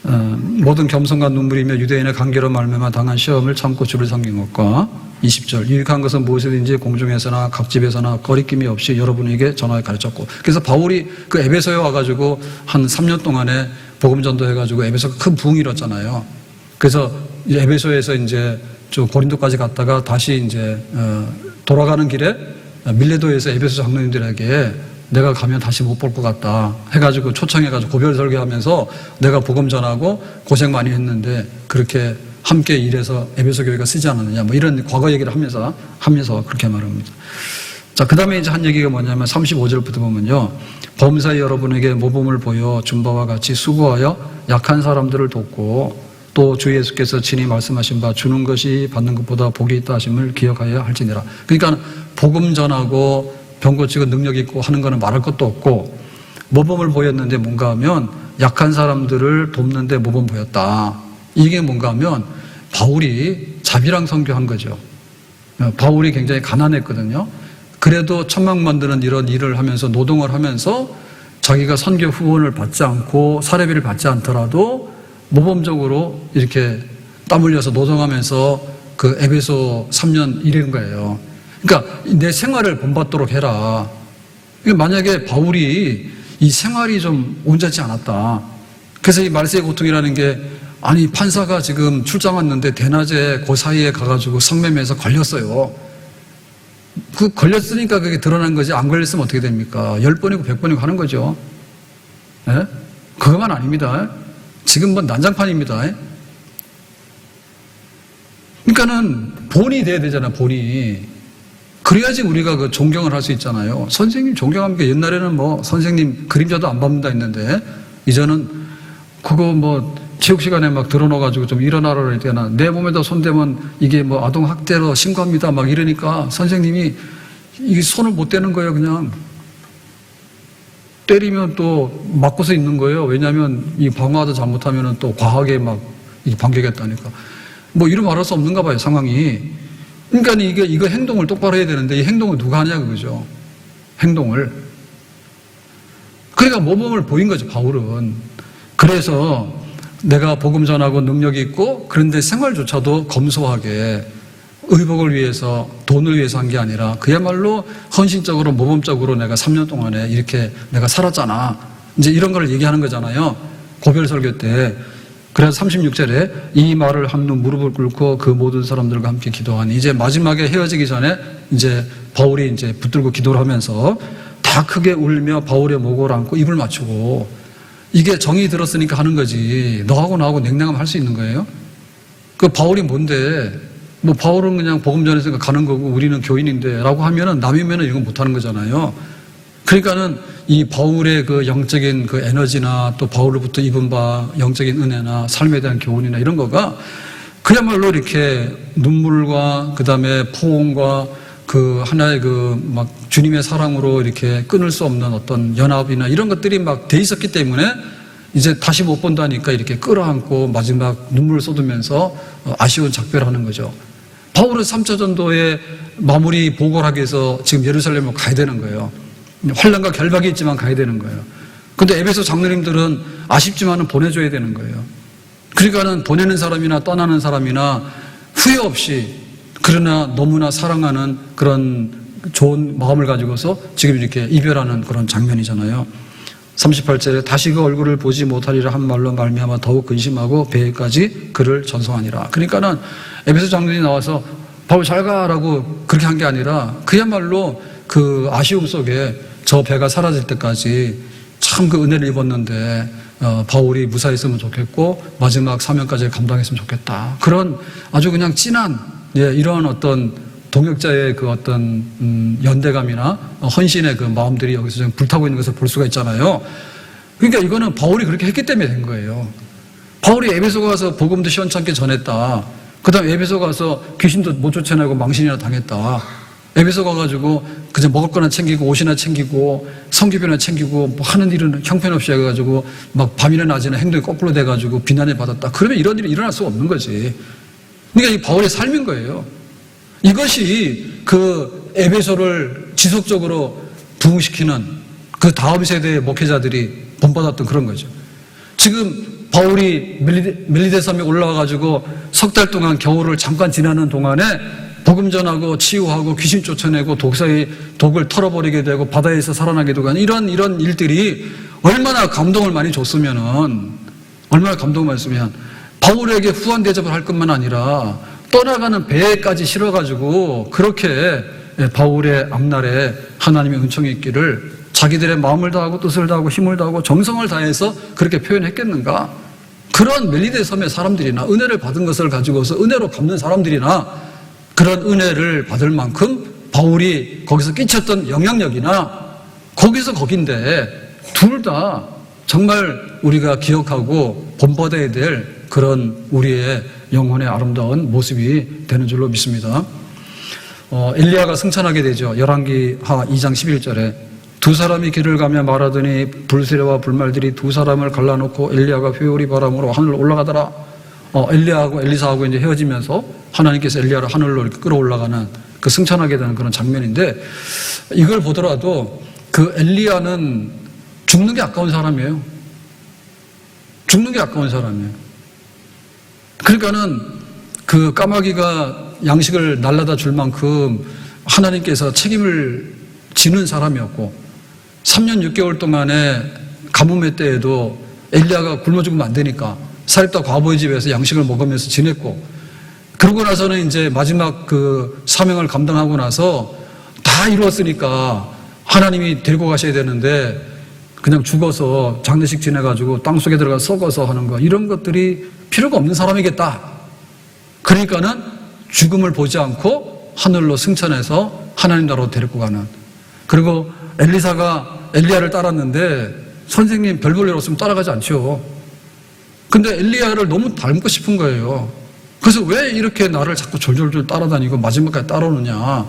모든 겸손과 눈물이며 유대인의 관계로 말미암아 당한 시험을 참고 주를 섬긴 것과 20절 유익한 것은 무엇이든지 공중에서나 각집에서나 거리낌이 없이 여러분에게 전하여 가르쳤고. 그래서 바울이 에베소에 와가지고 한 3년 동안에 복음 전도해가지고 에베소가 큰 부흥이 일었잖아요. 그래서 에베소에서 이제 고린도까지 갔다가 다시 이제 돌아가는 길에 밀레도에서 에베소 장로님들에게 내가 가면 다시 못 볼 것 같다 해가지고 초청해가지고 고별 설교하면서 내가 복음 전하고 고생 많이 했는데 그렇게 함께 일해서 에베소 교회가 쓰지 않았느냐 뭐 이런 과거 얘기를 하면서 그렇게 말합니다. 자, 그 다음에 이제 한 얘기가 뭐냐면 35절부터 보면요. 범사에 여러분에게 모범을 보여 준 바와 같이 수고하여 약한 사람들을 돕고 또 주 예수께서 친히 말씀하신 바 주는 것이 받는 것보다 복이 있다 하심을 기억하여야 할지니라. 그러니까 복음 전하고 병 고치고 능력 있고 하는 거는 말할 것도 없고 모범을 보였는데 뭔가 하면 약한 사람들을 돕는데 모범 보였다. 이게 뭔가 하면 바울이 자비랑 선교한 거죠. 바울이 굉장히 가난했거든요. 그래도 천막 만드는 이런 일을 하면서 노동을 하면서 자기가 선교 후원을 받지 않고 사례비를 받지 않더라도 모범적으로 이렇게 땀 흘려서 노동하면서 그 에베소 3년 이런 거예요. 그러니까 내 생활을 본받도록 해라. 그러니까 만약에 바울이 이 생활이 좀 온전치 않았다. 그래서 이 말세의 고통이라는 게 아니 판사가 지금 출장 왔는데 대낮에 그 사이에 가가지고 성매매해서 걸렸어요. 그 걸렸으니까 그게 드러난 거지 안 걸렸으면 어떻게 됩니까? 10번이고 100번이고 하는 거죠. 예? 그것만 아닙니다. 지금 뭐 난장판입니다. 그러니까는 본이 돼야 되잖아, 본이. 그래야지 우리가 그 존경을 할 수 있잖아요. 선생님 존경합니까? 옛날에는 뭐 선생님 그림자도 안 밟는다 했는데 이제는 그거 뭐 체육 시간에 막 들어넣어가지고 좀 일어나라 그럴 때나 내 몸에다 손대면 이게 뭐 아동학대로 신고합니다 막 이러니까 선생님이 이게 손을 못 대는 거예요. 그냥 때리면 또 맞고서 있는 거예요. 왜냐하면 이 방어하다 잘못하면 또 과하게 막 반격했다니까. 뭐 이루 말할 수 없는가 봐요, 상황이. 그러니까 이거 행동을 똑바로 해야 되는데 이 행동을 누가 하냐 그거죠. 행동을. 그러니까 모범을 보인 거죠, 바울은. 그래서 내가 복음 전하고 능력이 있고 그런데 생활조차도 검소하게 의복을 위해서 돈을 위해서 한 게 아니라 그야말로 헌신적으로 모범적으로 내가 3년 동안에 이렇게 내가 살았잖아. 이제 이런 걸 얘기하는 거잖아요. 고별 설교 때. 그래서 36절에 이 말을 한 후 무릎을 꿇고 그 모든 사람들과 함께 기도하니 이제 마지막에 헤어지기 전에 이제 바울이 이제 붙들고 기도를 하면서 다 크게 울며 바울의 목을 안고 입을 맞추고 이게 정이 들었으니까 하는 거지. 너하고 나하고 냉랭하면 할 수 있는 거예요? 그 바울이 뭔데? 뭐 바울은 그냥 복음 전했으니까 가는 거고 우리는 교인인데 라고 하면은 남이면은 이건 못하는 거잖아요. 그러니까는 이 바울의 그 영적인 그 에너지나 또 바울로부터 입은 바 영적인 은혜나 삶에 대한 교훈이나 이런 거가 그야말로 이렇게 눈물과 그 다음에 포옹과 그 하나의 그 막 주님의 사랑으로 이렇게 끊을 수 없는 어떤 연합이나 이런 것들이 막 돼 있었기 때문에 이제 다시 못 본다니까 이렇게 끌어안고 마지막 눈물을 쏟으면서 아쉬운 작별을 하는 거죠. 바울은 3차 전도의 마무리 보고를 하기 위해서 지금 예루살렘으로 가야 되는 거예요. 환난과 결박이 있지만 가야 되는 거예요. 근데 에베소 장로님들은 아쉽지만은 보내줘야 되는 거예요. 그러니까는 보내는 사람이나 떠나는 사람이나 후회 없이 그러나 너무나 사랑하는 그런 좋은 마음을 가지고서 지금 이렇게 이별하는 그런 장면이잖아요. 38절에 다시 그 얼굴을 보지 못하리라 한 말로 말미암아 더욱 근심하고 배에까지 그를 전송하니라. 그러니까는 에베소 장로님이 나와서 바울 잘 가라고 그렇게 한 게 아니라 그야말로 그 아쉬움 속에 저 배가 사라질 때까지 참 그 은혜를 입었는데 바울이 무사했으면 좋겠고 마지막 사명까지 감당했으면 좋겠다. 그런 아주 그냥 진한 이러한 어떤 동역자의 그 어떤 연대감이나 헌신의 그 마음들이 여기서 좀 불타고 있는 것을 볼 수가 있잖아요. 그러니까 이거는 바울이 그렇게 했기 때문에 된 거예요. 바울이 에베소 가서 복음도 시원찮게 전했다. 그 다음에 에베소 가서 귀신도 못 쫓아내고 망신이나 당했다. 에베소 가가지고 그저 먹을 거나 챙기고 옷이나 챙기고 성기비나 챙기고 뭐 하는 일은 형편없이 해가지고 막 밤이나 낮이나 행동이 거꾸로 돼가지고 비난을 받았다. 그러면 이런 일이 일어날 수가 없는 거지. 그러니까 이 바울의 삶인 거예요. 이것이 그 에베소를 지속적으로 부흥시키는 그 다음 세대의 목회자들이 본받았던 그런 거죠. 지금 바울이 멜리데 섬에 올라와가지고 석 달 동안 겨울을 잠깐 지나는 동안에 복음 전하고 치유하고 귀신 쫓아내고 독사의 독을 털어버리게 되고 바다에서 살아나기도 하는 이런 일들이 얼마나 감동을 많이 줬으면은 얼마나 감동을 많이 줬으면 바울에게 후한 대접을 할 것만 아니라 떠나가는 배에까지 실어가지고 그렇게 바울의 앞날에 하나님의 은총이 있기를 자기들의 마음을 다하고 뜻을 다하고 힘을 다하고 정성을 다해서 그렇게 표현했겠는가? 그런 멜리데 섬의 사람들이나 은혜를 받은 것을 가지고서 은혜로 갚는 사람들이나 그런 은혜를 받을 만큼 바울이 거기서 끼쳤던 영향력이나 거기서 거긴데 둘 다 정말 우리가 기억하고 본받아야 될 그런 우리의 영혼의 아름다운 모습이 되는 줄로 믿습니다. 엘리야가 승천하게 되죠. 열왕기하 2장 11절에 두 사람이 길을 가며 말하더니 불세례와 불말들이 두 사람을 갈라놓고 엘리야가 회오리 바람으로 하늘로 올라가더라. 엘리야하고 엘리사하고 이제 헤어지면서 하나님께서 엘리야를 하늘로 이렇게 끌어올라가는 그 승천하게 되는 그런 장면인데 이걸 보더라도 그 엘리야는 죽는 게 아까운 사람이에요. 죽는 게 아까운 사람이에요. 그러니까는 그 까마귀가 양식을 날라다 줄 만큼 하나님께서 책임을 지는 사람이었고 3년 6개월 동안에 가뭄의 때에도 엘리야가 굶어 죽으면 안 되니까 사렙다 과부의 집에서 양식을 먹으면서 지냈고, 그러고 나서는 이제 마지막 그 사명을 감당하고 나서 다 이루었으니까 하나님이 데리고 가셔야 되는데 그냥 죽어서 장례식 지내가지고 땅속에 들어가 썩어서 하는 거, 이런 것들이 필요가 없는 사람이겠다. 그러니까는 죽음을 보지 않고 하늘로 승천해서 하나님 나라로 데리고 가는. 그리고 엘리사가 엘리야를 따랐는데 선생님 별 볼 일 없으면 따라가지 않죠. 근데 엘리야를 너무 닮고 싶은 거예요. 그래서 왜 이렇게 나를 자꾸 졸졸졸 따라다니고 마지막까지 따라오느냐.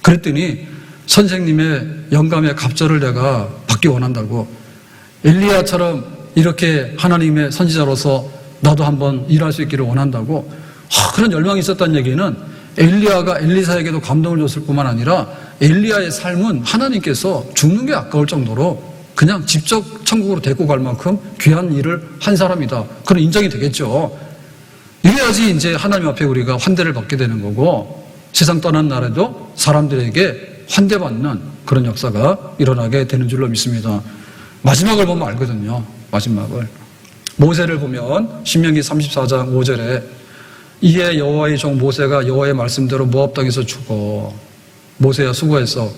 그랬더니 선생님의 영감의 갑절을 내가 받기 원한다고. 엘리야처럼 이렇게 하나님의 선지자로서 나도 한번 일할 수 있기를 원한다고. 그런 열망이 있었다는 얘기는 엘리야가 엘리사에게도 감동을 줬을 뿐만 아니라 엘리야의 삶은 하나님께서 죽는 게 아까울 정도로 그냥 직접 천국으로 데리고 갈 만큼 귀한 일을 한 사람이다. 그런 인정이 되겠죠. 이래야지 이제 하나님 앞에 우리가 환대를 받게 되는 거고, 세상 떠난 날에도 사람들에게 환대받는 그런 역사가 일어나게 되는 줄로 믿습니다. 마지막을 보면 알거든요. 마지막을. 모세를 보면 신명기 34장 5절에 이에 여호와의 종 모세가 여호와의 말씀대로 모압 땅에서 죽어. 모세야 수고했어.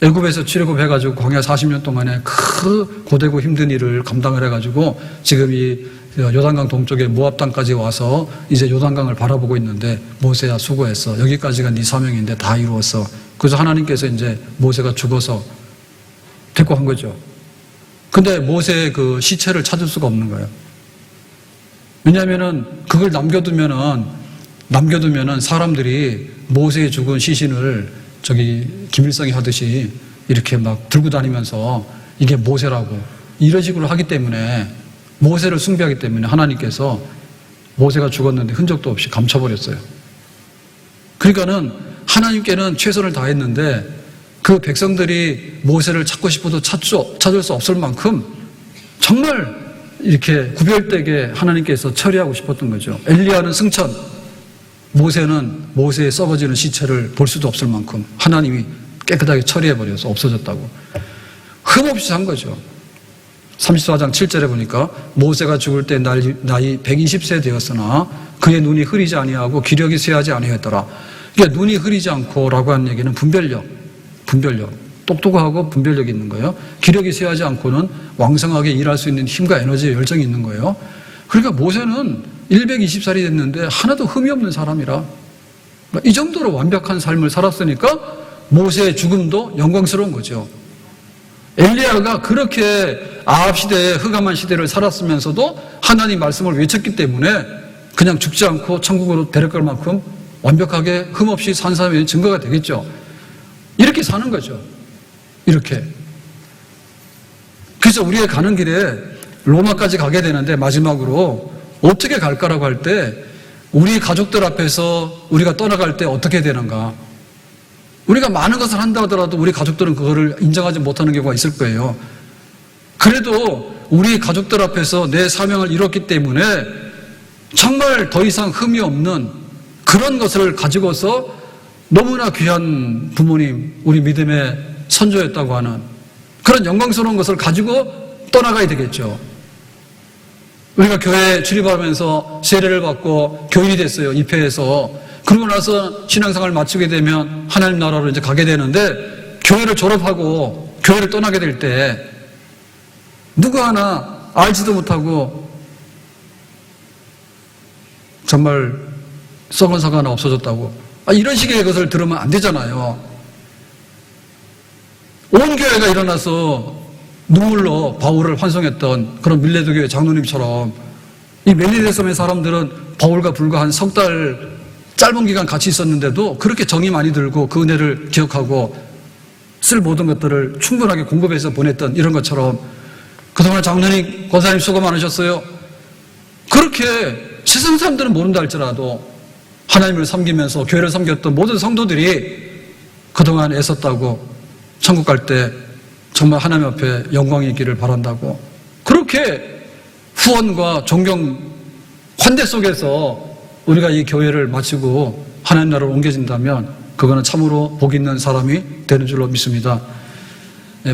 애굽에서 출애굽해가지고 광야 40년 동안에 그 고되고 힘든 일을 감당을 해가지고 지금 이 요단강 동쪽에 모압 땅까지 와서 이제 요단강을 바라보고 있는데 모세야 수고했어. 여기까지가 네 사명인데 다 이루었어. 그래서 하나님께서 이제 모세가 죽어서 데리고 간 거죠. 근데 모세의 그 시체를 찾을 수가 없는 거예요. 왜냐하면은 그걸 남겨두면은 사람들이 모세의 죽은 시신을 저기 김일성이 하듯이 이렇게 막 들고 다니면서 이게 모세라고 이런 식으로 하기 때문에, 모세를 숭배하기 때문에 하나님께서 모세가 죽었는데 흔적도 없이 감춰버렸어요. 그러니까는 하나님께는 최선을 다했는데 그 백성들이 모세를 찾고 싶어도 찾을 수 없을 만큼 정말 이렇게 구별되게 하나님께서 처리하고 싶었던 거죠. 엘리야는 승천, 모세는 모세의 썩어지는 시체를 볼 수도 없을 만큼 하나님이 깨끗하게 처리해버려서 없어졌다고. 흠없이 산 거죠. 34장 7절에 보니까 모세가 죽을 때 나이 120세 되었으나 그의 눈이 흐리지 아니하고 기력이 쇠하지 아니하였더라. 그러니까 눈이 흐리지 않고라고 하는 얘기는 분별력. 똑똑하고 분별력이 있는 거예요. 기력이 쇠하지 않고는 왕성하게 일할 수 있는 힘과 에너지, 열정이 있는 거예요. 그러니까 모세는 120살이 됐는데 하나도 흠이 없는 사람이라, 이 정도로 완벽한 삶을 살았으니까 모세의 죽음도 영광스러운 거죠. 엘리야가 그렇게 아합 시대에 흑암한 시대를 살았으면서도 하나님 말씀을 외쳤기 때문에 그냥 죽지 않고 천국으로 데려갈 만큼 완벽하게 흠없이 산 사람의 증거가 되겠죠. 이렇게 사는 거죠. 이렇게. 그래서 우리가 가는 길에 로마까지 가게 되는데 마지막으로 어떻게 갈까라고 할 때 우리 가족들 앞에서 우리가 떠나갈 때 어떻게 되는가. 우리가 많은 것을 한다 하더라도 우리 가족들은 그거를 인정하지 못하는 경우가 있을 거예요. 그래도 우리 가족들 앞에서 내 사명을 이뤘기 때문에 정말 더 이상 흠이 없는 그런 것을 가지고서 너무나 귀한 부모님, 우리 믿음의 선조였다고 하는 그런 영광스러운 것을 가지고 떠나가야 되겠죠. 우리가 교회에 출입하면서 세례를 받고 교인이 됐어요. 입회해서. 그러고 나서 신앙생활을 마치게 되면 하나님 나라로 이제 가게 되는데, 교회를 졸업하고 교회를 떠나게 될 때 누구 하나 알지도 못하고 정말 썩은 사과 하나 없어졌다고, 이런 식의 것을 들으면 안 되잖아요. 온 교회가 일어나서 눈물로 바울을 환송했던 그런 밀레도 교회 장로님처럼 이 멜리데섬의 사람들은 바울과 불과 한 석 달 짧은 기간 같이 있었는데도 그렇게 정이 많이 들고 그 은혜를 기억하고 쓸 모든 것들을 충분하게 공급해서 보냈던 이런 것처럼 그동안 장로님, 권사님 수고 많으셨어요. 그렇게 세상 사람들은 모른다 할지라도 하나님을 섬기면서 교회를 섬겼던 모든 성도들이 그동안 애썼다고 천국 갈 때 정말 하나님 앞에 영광이 있기를 바란다고, 그렇게 후원과 존경, 환대 속에서 우리가 이 교회를 마치고 하나님 나라로 옮겨진다면 그거는 참으로 복 있는 사람이 되는 줄로 믿습니다.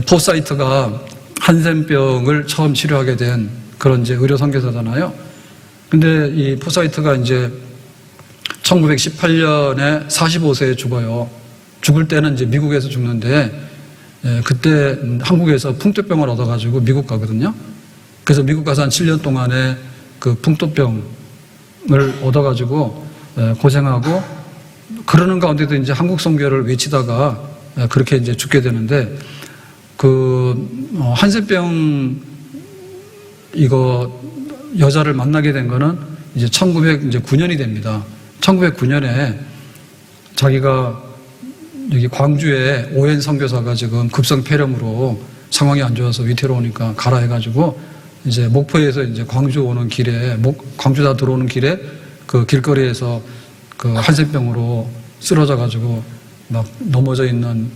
포사이트가 한센병을 처음 치료하게 된 그런 이제 의료 선교사잖아요. 근데 이 포사이트가 이제 1918년에 45세에 죽어요. 죽을 때는 이제 미국에서 죽는데, 그때 한국에서 풍토병을 얻어가지고 미국 가거든요. 그래서 미국 가서 한 7년 동안에 그 풍토병을 얻어가지고 고생하고 그러는 가운데도 이제 한국 선교를 외치다가 그렇게 이제 죽게 되는데, 한센병 이거 여자를 만나게 된 거는 이제 1909년이 됩니다. 1909년에 자기가 여기 광주에 오웬 선교사가 지금 급성폐렴으로 상황이 안 좋아서 위태로우니까 가라 해가지고 이제 목포에서 이제 광주 오는 길에, 광주 다 들어오는 길에 그 길거리에서 그 한센병으로 쓰러져가지고 막 넘어져 있는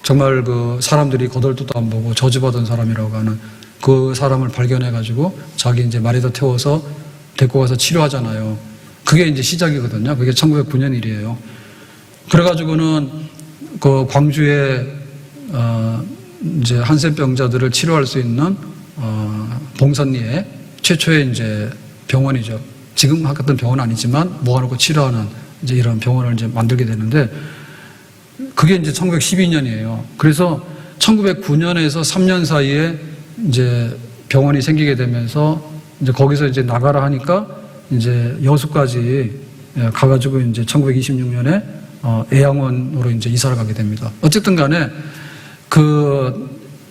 정말 그 사람들이 거들떠도 안 보고 저주받은 사람이라고 하는 그 사람을 발견해가지고 자기 이제 말에다 태워서 데리고 가서 치료하잖아요. 그게 이제 시작이거든요. 그게 1909년 일이에요. 그래가지고는 그 광주에 이제 한센병자들을 치료할 수 있는 봉선리에 최초의 이제 병원이죠. 지금 같은 병원은 아니지만 모아놓고 치료하는 이제 이런 병원을 이제 만들게 되는데, 그게 이제 1912년이에요. 그래서 1909년에서 3년 사이에 이제 병원이 생기게 되면서 이제 거기서 이제 나가라 하니까 이제 여수까지 가가지고 이제 1926년에 애양원으로 이제 이사를 가게 됩니다. 어쨌든 간에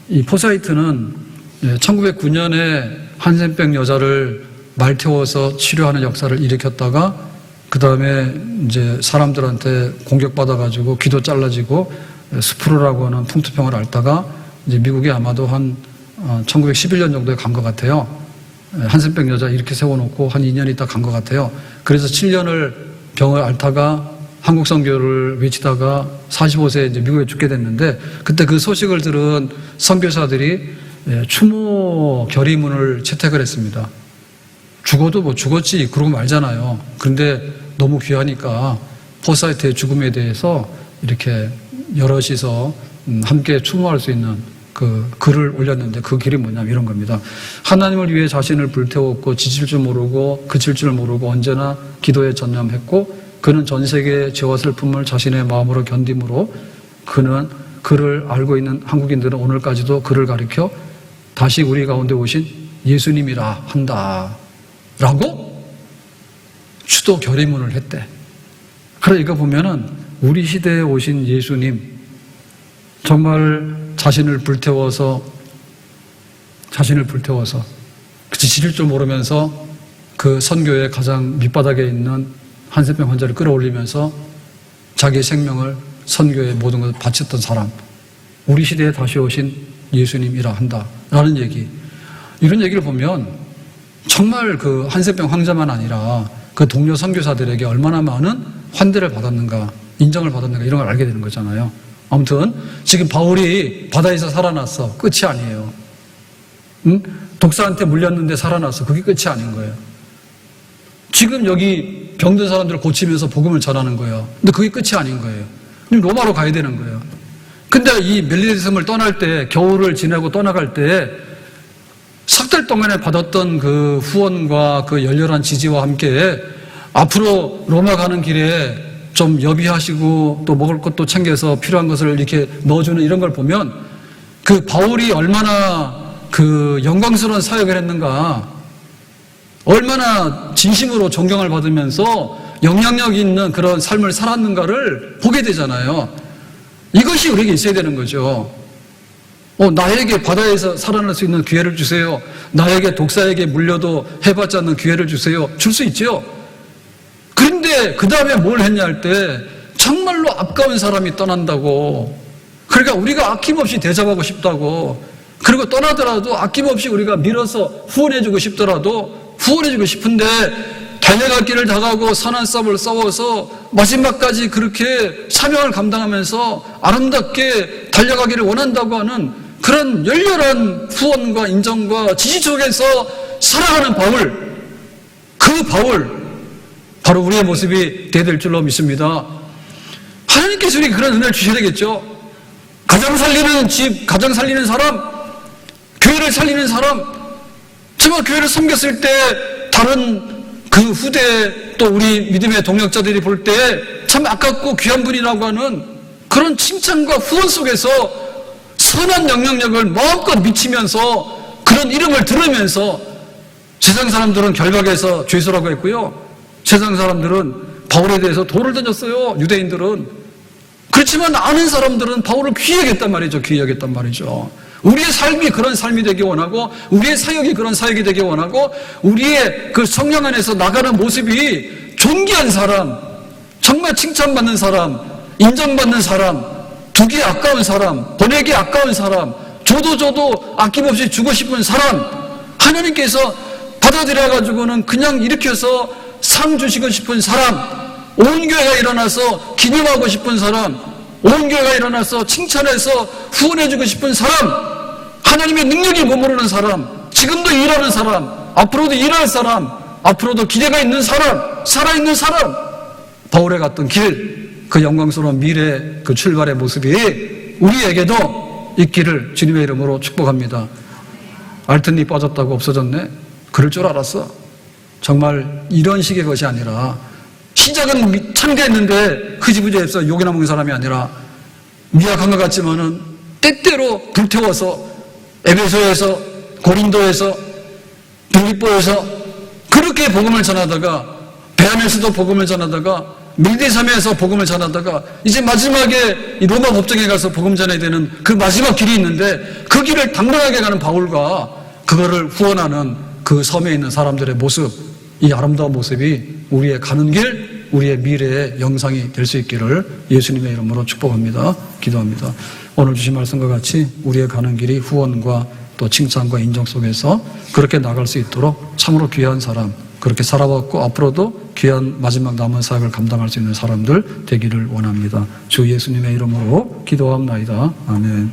이 포사이트는 1909년에 한센병 여자를 말 태워서 치료하는 역사를 일으켰다가 그 다음에 이제 사람들한테 공격받아가지고 귀도 잘라지고 스프루라고 하는 풍토병을 앓다가 이제 미국에 아마도 한 1911년 정도에 간 것 같아요. 한센병 여자 이렇게 세워놓고 한 2년 있다 간 것 같아요. 그래서 7년을 병을 앓다가 한국 선교를 외치다가 45세에 이제 미국에 죽게 됐는데, 그때 그 소식을 들은 선교사들이 추모 결의문을 채택을 했습니다. 죽어도 뭐 죽었지 그러고 말잖아요. 그런데 너무 귀하니까 포사이트의 죽음에 대해서 이렇게 여럿이서 함께 추모할 수 있는 그 글을 올렸는데, 그 글이 뭐냐면 이런 겁니다. 하나님을 위해 자신을 불태웠고 지칠 줄 모르고 그칠 줄 모르고 언제나 기도에 전념했고, 그는 전 세계의 죄와 슬픔을 자신의 마음으로 견딤으로 그는 그를 알고 있는 한국인들은 오늘까지도 그를 가리켜 다시 우리 가운데 오신 예수님이라 한다 라고 추도 결의문을 했대. 그래, 이거 보면은 우리 시대에 오신 예수님, 정말 자신을 불태워서 지칠 줄 모르면서 그 선교의 가장 밑바닥에 있는 한센병 환자를 끌어올리면서 자기의 생명을 선교의 모든 것을 바쳤던 사람, 우리 시대에 다시 오신 예수님이라 한다라는 얘기. 이런 얘기를 보면 정말 그 한센병 환자만 아니라 그 동료 선교사들에게 얼마나 많은 환대를 받았는가, 인정을 받았는가, 이런 걸 알게 되는 거잖아요. 아무튼 지금 바울이 바다에서 살아났어. 끝이 아니에요. 독사한테 물렸는데 살아났어. 그게 끝이 아닌 거예요. 지금 여기 병든 사람들을 고치면서 복음을 전하는 거예요. 근데 그게 끝이 아닌 거예요. 로마로 가야 되는 거예요. 근데 이 멜리세섬을 떠날 때, 겨울을 지내고 떠나갈 때 석 달 동안에 받았던 그 후원과 그 열렬한 지지와 함께 앞으로 로마 가는 길에 좀 여비하시고 또 먹을 것도 챙겨서 필요한 것을 이렇게 넣어주는 이런 걸 보면 그 바울이 얼마나 그 영광스러운 사역을 했는가, 얼마나 진심으로 존경을 받으면서 영향력 있는 그런 삶을 살았는가를 보게 되잖아요. 이것이 우리에게 있어야 되는 거죠. 나에게 바다에서 살아날 수 있는 기회를 주세요. 나에게 독사에게 물려도 해받지 않는 기회를 주세요. 줄 수 있죠. 그런데 그 다음에 뭘 했냐 할 때 정말로 아까운 사람이 떠난다고, 그러니까 우리가 아낌없이 대접하고 싶다고, 그리고 떠나더라도 아낌없이 우리가 밀어서 후원해주고 싶더라도 후원해주고 싶은데 달려갈 길을 다 가고 선한 싸움을 싸워서 마지막까지 그렇게 사명을 감당하면서 아름답게 달려가기를 원한다고 하는 그런 열렬한 후원과 인정과 지지 속에서 살아가는 바울, 그 바울, 바로 우리의 모습이 될 줄로 믿습니다. 하나님께서 우리에게 그런 은혜를 주셔야 되겠죠. 가정 살리는 집, 가정 살리는 사람, 교회를 살리는 사람, 정말 교회를 섬겼을 때 다른 그 후대 또 우리 믿음의 동역자들이 볼 때 참 아깝고 귀한 분이라고 하는 그런 칭찬과 후원 속에서 선한 영향력을 마음껏 미치면서 그런 이름을 들으면서 세상 사람들은 결박해서 죄수라고 했고요. 세상 사람들은 바울에 대해서 돌을 던졌어요. 유대인들은. 그렇지만 아는 사람들은 바울을 귀히 여겼단 말이죠. 귀히 여겼단 말이죠. 우리의 삶이 그런 삶이 되기 원하고 우리의 사역이 그런 사역이 되기 원하고 우리의 그 성령 안에서 나가는 모습이 존귀한 사람, 정말 칭찬받는 사람, 인정받는 사람, 두기 아까운 사람, 보내기 아까운 사람, 줘도 아낌없이 주고 싶은 사람, 하나님께서 받아들여가지고는 그냥 일으켜서 상 주시고 싶은 사람, 온 교회가 일어나서 기념하고 싶은 사람, 온 교회가 일어나서 칭찬해서 후원해주고 싶은 사람, 하나님의 능력이 머무르는 사람, 지금도 일하는 사람, 앞으로도 일할 사람, 앞으로도 기대가 있는 사람, 살아있는 사람, 바울의 갔던 길, 그 영광스러운 미래 그 출발의 모습이 우리에게도 있기를 주님의 이름으로 축복합니다. 알튼이 빠졌다고 없어졌네? 그럴 줄 알았어. 정말 이런 식의 것이 아니라 시작은 참되었는데 흐지부지해서 욕이나 먹는 사람이 아니라 미약한 것 같지만은 때때로 불태워서 에베소에서 고린도에서 빌립보에서 그렇게 복음을 전하다가 베안에서도 복음을 전하다가 밀디섬에서 복음을 전하다가 이제 마지막에 이 로마 법정에 가서 복음 전해야 되는 그 마지막 길이 있는데 그 길을 당당하게 가는 바울과 그거를 후원하는 그 섬에 있는 사람들의 모습, 이 아름다운 모습이 우리의 가는 길, 우리의 미래의 영상이 될 수 있기를 예수님의 이름으로 축복합니다. 기도합니다. 오늘 주신 말씀과 같이 우리의 가는 길이 후원과 또 칭찬과 인정 속에서 그렇게 나갈 수 있도록 참으로 귀한 사람, 그렇게 살아왔고 앞으로도 귀한 마지막 남은 사역을 감당할 수 있는 사람들 되기를 원합니다. 주 예수님의 이름으로 기도합나이다. 아멘.